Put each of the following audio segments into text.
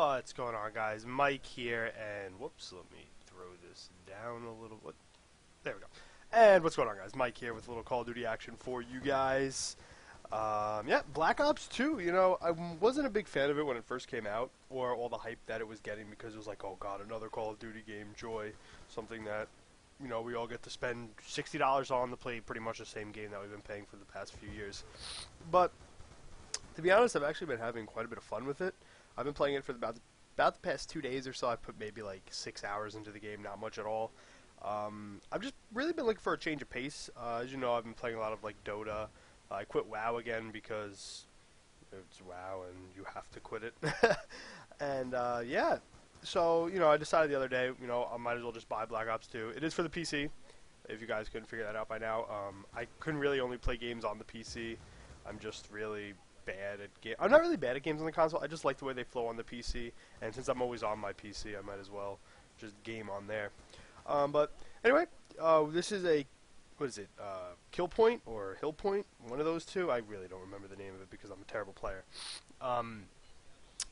What's going on, guys? Mike here, and whoops, let me throw this down a little bit. There we go. And what's going on, guys? Mike here with a little Call of Duty action for you guys. Yeah, Black Ops 2, I wasn't a big fan of it when it first came out, or all the hype that it was getting, because it was like, oh god, another Call of Duty game, joy, something that, we all get to spend $60 on to play pretty much the same game that we've been paying for the past few years. But, to be honest, I've actually been having quite a bit of fun with it. I've been playing it for about the past 2 days or so. I've put maybe like 6 hours into the game, not much at all. I've just really been looking for a change of pace. As you know, I've been playing a lot of like DOTA. I quit WoW again because it's WoW and you have to quit it. And yeah, so I decided the other day, I might as well just buy Black Ops 2. It is for the PC. If you guys couldn't figure that out by now, I couldn't really only play games on the PC. I'm just really bad at games. I'm not really bad at games on the console. I just like the way they flow on the PC, and since I'm always on my PC, I might as well just game on there. But anyway, this is a Kill Point or Hill Point, one of those two. I really don't remember the name of it because I'm a terrible player.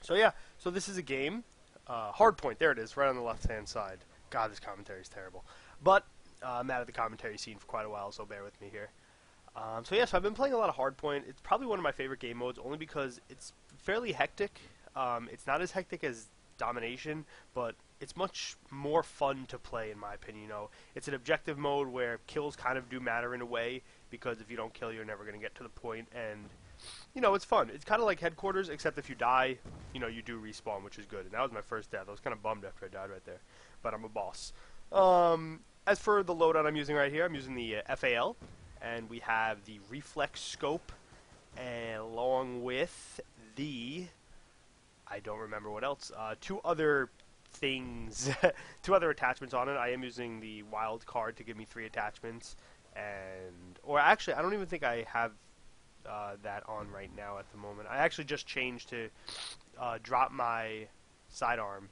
So yeah, so this is a game, Hardpoint. There it is, right on the left-hand side. God, this commentary is terrible. But I'm out of the commentary scene for quite a while, so bear with me here. So yeah, so I've been playing a lot of Hardpoint. It's probably one of my favorite game modes, only because it's fairly hectic. It's not as hectic as Domination, but it's much more fun to play, in my opinion. It's an objective mode where kills kind of do matter in a way, because if you don't kill, you're never going to get to the point, and it's fun. It's kind of like Headquarters, except if you die, you do respawn, which is good. And that was my first death. I was kind of bummed after I died right there, but I'm a boss. As for the loadout I'm using right here, I'm using the FAL. And we have the reflex scope, along with the, I don't remember what else, two other things, two other attachments on it. I am using the wild card to give me 3 attachments, or actually, I don't even think I have that on right now at the moment. I actually just changed to drop my sidearm,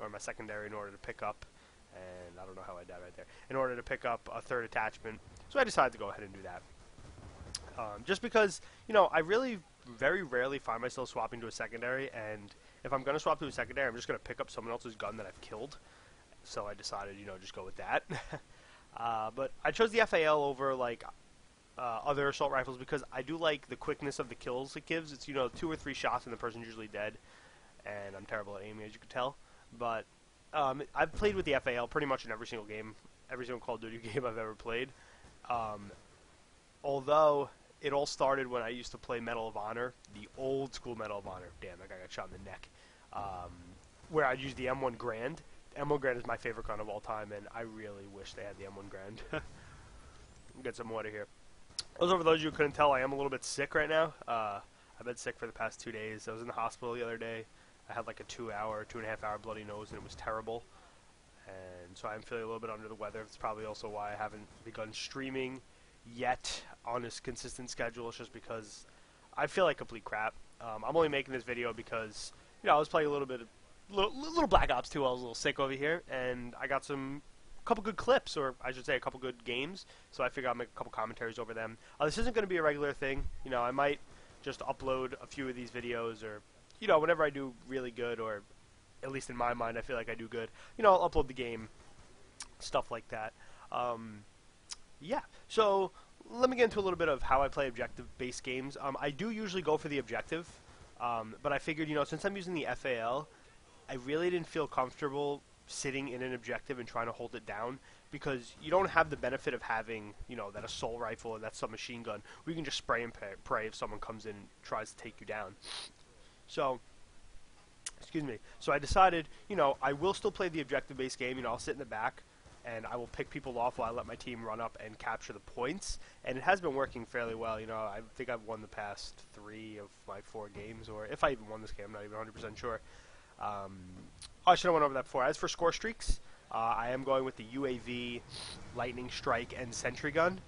or my secondary, in order to pick up, and I don't know how I died right there, in order to pick up a 3rd attachment. So I decided to go ahead and do that. Just because, I really very rarely find myself swapping to a secondary, and if I'm going to swap to a secondary, I'm just going to pick up someone else's gun that I've killed. So I decided, just go with that. But I chose the FAL over, other assault rifles because I do like the quickness of the kills it gives. It's, 2 or 3 shots and the person's usually dead, and I'm terrible at aiming, as you can tell. But I've played with the FAL pretty much in every single game, every single Call of Duty game I've ever played. Although it all started when I used to play Medal of Honor, the old school Medal of Honor. Damn, that guy got shot in the neck. Where I'd use the M1 Grand. M1 Grand is my favorite gun of all time, and I really wish they had the M1 Grand. Get some water here. Also, for those of you who couldn't tell, I am a little bit sick right now. I've been sick for the past 2 days. I was in the hospital the other day. I had like a 2.5 hour bloody nose, and it was terrible. And so I'm feeling a little bit under the weather. It's probably also why I haven't begun streaming yet on this consistent schedule. It's just because I feel like complete crap. I'm only making this video because, I was playing a little Black Ops 2. I was a little sick over here, and I got a couple good clips, or I should say a couple good games, so I figured I'll make a couple commentaries over them. This isn't going to be a regular thing. I might just upload a few of these videos, or, whenever I do really good, or at least in my mind, I feel like I do good. I'll upload the game, stuff like that. Yeah, so let me get into a little bit of how I play objective-based games. I do usually go for the objective, but I figured, since I'm using the FAL, I really didn't feel comfortable sitting in an objective and trying to hold it down, because you don't have the benefit of having, that assault rifle or that submachine gun, where you can just spray and pray if someone comes in and tries to take you down. So, excuse me. So I decided, I will still play the objective-based game. I'll sit in the back, and I will pick people off while I let my team run up and capture the points. And it has been working fairly well. I think I've won the past 3 of my 4 games, or if I even won this game, I'm not even 100% sure. I should have went over that before. As for score streaks, I am going with the UAV, Lightning Strike, and Sentry Gun.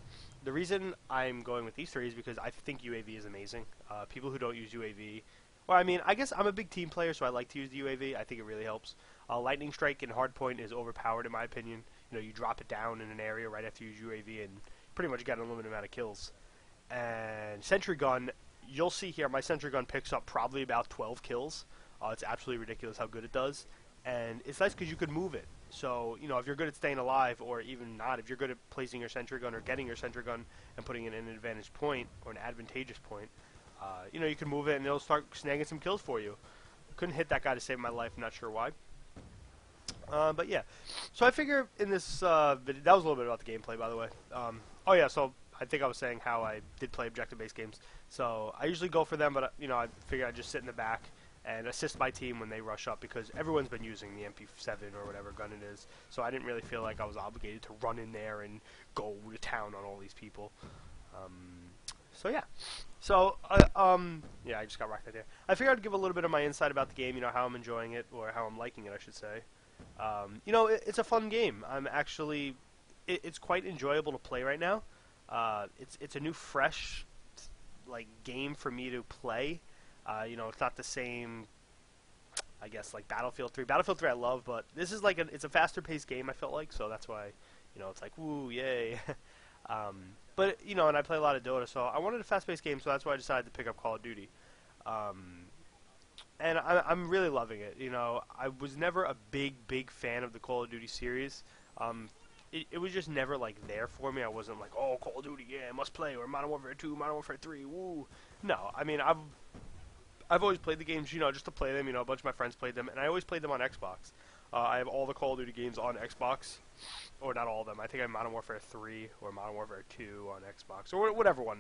The reason I'm going with these 3 is because I think UAV is amazing. People who don't use UAV... Well, I guess I'm a big team player, so I like to use the UAV. I think it really helps. Lightning Strike in Hardpoint is overpowered, in my opinion. You drop it down in an area right after you use UAV and pretty much get an unlimited amount of kills. And Sentry Gun, you'll see here, my Sentry Gun picks up probably about 12 kills. It's absolutely ridiculous how good it does, and it's nice because you could move it. So, you know, if you're good at staying alive, or even not, if you're good at placing your sentry gun or getting your sentry gun and putting it in an advantage point or an advantageous point, you know, you can move it and it'll start snagging some kills for you. Couldn't hit that guy to save my life, not sure why. But yeah, so I figure in this video, that was a little bit about the gameplay, by the way. Oh yeah, so I think I was saying how I did play objective-based games. So I usually go for them, but you know, I figure I'd just sit in the back and assist my team when they rush up, because everyone's been using the MP7 or whatever gun it is. So I didn't really feel like I was obligated to run in there and go to town on all these people. So yeah, so yeah, I just got rocked right there. I figured I'd give a little bit of my insight about the game, you know, how I'm enjoying it, or how I'm liking it, I should say. You know, it's a fun game. I'm actually, it's quite enjoyable to play right now. It's a new, fresh, like, game for me to play. You know, it's not the same, I guess, like Battlefield 3. Battlefield 3 I love, but this is like it's a faster paced game, I felt like, so that's why, you know, it's like, woo, yay. But, you know, and I play a lot of Dota, so I wanted a fast paced game, so that's why I decided to pick up Call of Duty. And I'm really loving it. You know, I was never a big fan of the Call of Duty series. It was just never, like, there for me. I wasn't like, oh, Call of Duty, yeah, must play, or Modern Warfare 2, Modern Warfare 3, woo. No, I mean, I've always played the games, you know, just to play them. You know, a bunch of my friends played them, and I always played them on Xbox. I have all the Call of Duty games on Xbox, or not all of them. I think I have Modern Warfare 3 or Modern Warfare 2 on Xbox, or whatever one.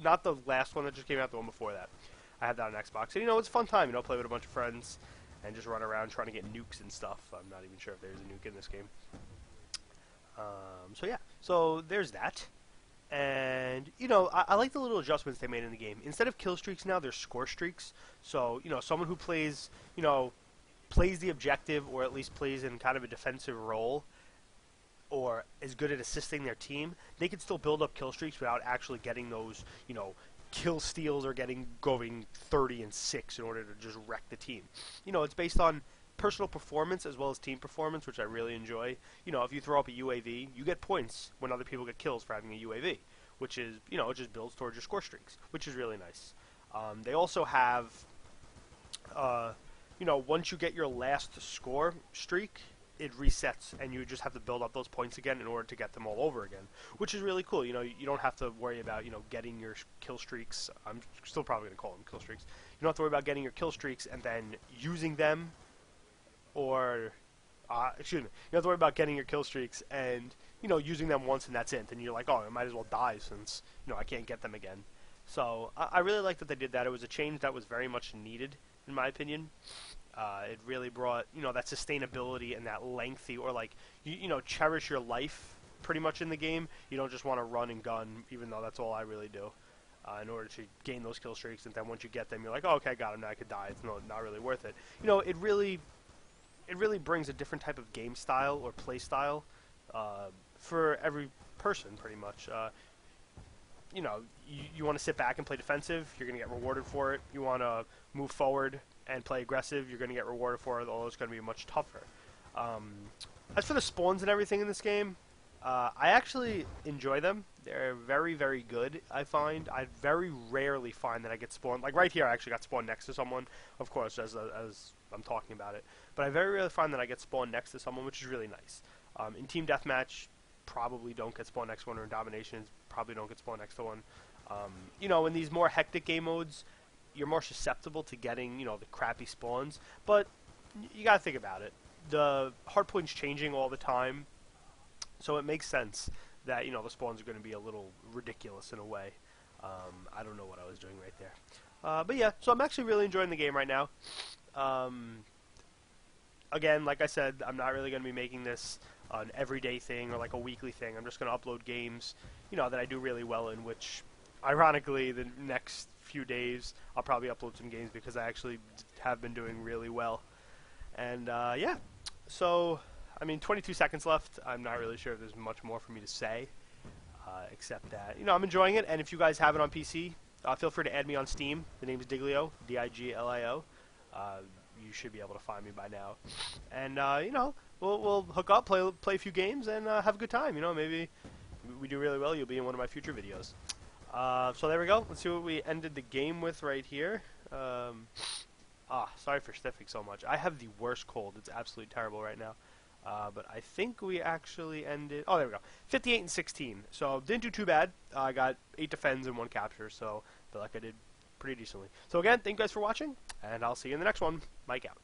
Not the last one that just came out, the one before that. I had that on Xbox. And, you know, it's a fun time, you know, play with a bunch of friends and just run around trying to get nukes and stuff. I'm not even sure if there's a nuke in this game. So, yeah. So, there's that. And, you know, I like the little adjustments they made in the game. Instead of kill streaks now, there's score streaks. So, you know, someone who plays, you know, plays the objective, or at least plays in kind of a defensive role, or is good at assisting their team, they can still build up kill streaks without actually getting those, you know, kill steals or going 30-6 in order to just wreck the team. You know, it's based on personal performance as well as team performance, which I really enjoy. You know, if you throw up a UAV, you get points when other people get kills for having a UAV, which is, you know, it just builds towards your score streaks, which is really nice. They also have, you know, once you get your last score streak, it resets, and you just have to build up those points again in order to get them all over again, which is really cool. You know, you don't have to worry about, you know, getting your kill streaks. I'm still probably going to call them kill streaks. You don't have to worry about getting your kill streaks and then using them, or, excuse me, you don't have to worry about getting your kill streaks and, you know, using them once and that's it. And you're like, oh, I might as well die since, you know, I can't get them again. So I really like that they did that. It was a change that was very much needed, in my opinion. It really brought, you know, that sustainability and that lengthy, or like, you know, cherish your life pretty much in the game. You don't just want to run and gun, even though that's all I really do, in order to gain those kill streaks. And then once you get them, you're like, oh, okay, I got him, now I could die. It's not really worth it. You know, it really brings a different type of game style or play style for every person, pretty much. You know, you want to sit back and play defensive, you're going to get rewarded for it. You want to move forward and play aggressive, you're going to get rewarded for it, although it's going to be much tougher. As for the spawns and everything in this game, I actually enjoy them. They're very, very good, I find. I very rarely find that I get spawned. Like right here, I actually got spawned next to someone, of course, as I'm talking about it. But I very rarely find that I get spawned next to someone, which is really nice. In Team Deathmatch, probably don't get spawned next to one, or in Dominations, probably don't get spawned next to one. You know, in these more hectic game modes, you're more susceptible to getting, you know, the crappy spawns. But you gotta think about it. The hardpoint's changing all the time, so it makes sense that, you know, the spawns are going to be a little ridiculous in a way. I don't know what I was doing right there. But yeah, so I'm actually really enjoying the game right now. Again, like I said, I'm not really going to be making this an everyday thing or like a weekly thing. I'm just going to upload games, you know, that I do really well in, which, ironically, the next few days I'll probably upload some games because I actually have been doing really well. And yeah, so I mean, 22 seconds left. I'm not really sure if there's much more for me to say, except that, you know, I'm enjoying it. And if you guys have it on PC, feel free to add me on Steam. The name is Diglio, D-I-G-L-I-O. You should be able to find me by now. And you know, we'll hook up, play a few games, and have a good time. You know, maybe we do really well, you'll be in one of my future videos. So there we go. Let's see what we ended the game with right here. sorry for sniffing so much. I have the worst cold. It's absolutely terrible right now. But I think we actually ended... Oh, there we go. 58 and 16. So didn't do too bad. I got 8 defends and 1 capture, so I feel like I did pretty decently. So again, thank you guys for watching, and I'll see you in the next one. Mike out.